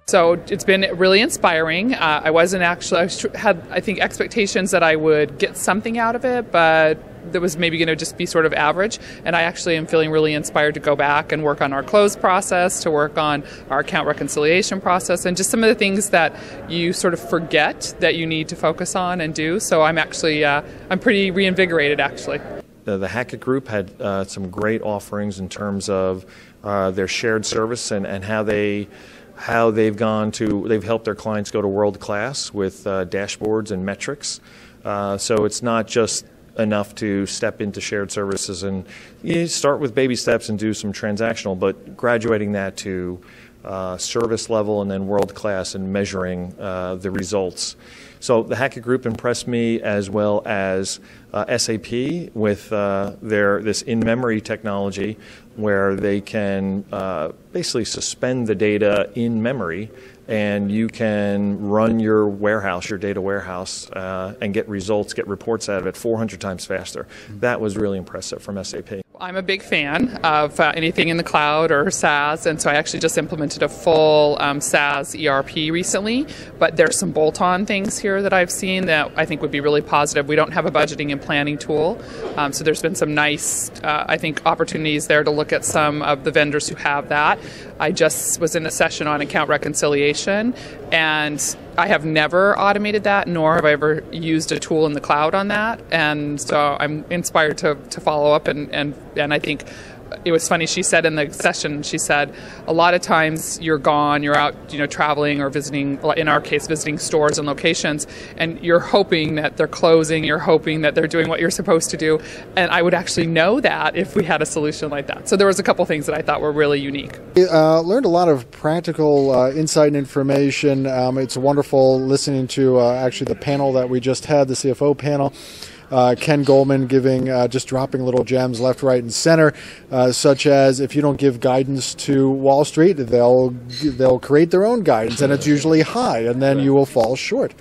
So it's been really inspiring. I wasn't actually, had, I think, expectations that I would get something out of it, but that was maybe going to just be sort of average. And I actually am feeling really inspired to go back and work on our close process, to work on our account reconciliation process, and just some of the things that you sort of forget that you need to focus on and do. So I'm actually, I'm pretty reinvigorated, actually. The Hackett Group had some great offerings in terms of their shared service and how they've helped their clients go to world class with dashboards and metrics. So it's not just enough to step into shared services and you start with baby steps and do some transactional, but graduating that to service level and then world class and measuring the results. So the Hackett Group impressed me, as well as SAP with this in-memory technology where they can basically suspend the data in memory, and you can run your warehouse, your data warehouse, and get results, get reports out of it 400 times faster. That was really impressive from SAP. I'm a big fan of anything in the cloud or SaaS, and so I actually just implemented a full SaaS ERP recently, but there's some bolt-on things here that I've seen that I think would be really positive. We don't have a budgeting and planning tool, so there's been some nice, I think, opportunities there to look at some of the vendors who have that. I just was in a session on account reconciliation, and I have never automated that, nor have I ever used a tool in the cloud on that, and so I'm inspired to follow up, and I think it was funny, she said in the session, she said, a lot of times you're gone, you're out, traveling or visiting, in our case, visiting stores and locations, and you're hoping that they're closing, you're hoping that they're doing what you're supposed to do, and I would actually know that if we had a solution like that. So there was a couple things that I thought were really unique. Learned a lot of practical insight and information. It's wonderful listening to actually the panel that we just had, the CFO panel. Ken Goldman just dropping little gems left, right, and center, such as if you don't give guidance to Wall Street, they'll create their own guidance, and it's usually high, and then you will fall short.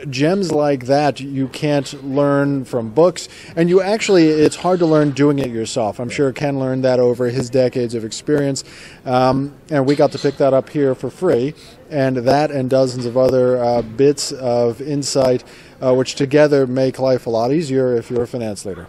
Gems like that you can't learn from books, and it's hard to learn doing it yourself. I'm sure Ken learned that over his decades of experience, and we got to pick that up here for free, and that and dozens of other bits of insight which together make life a lot easier if you're a finance leader.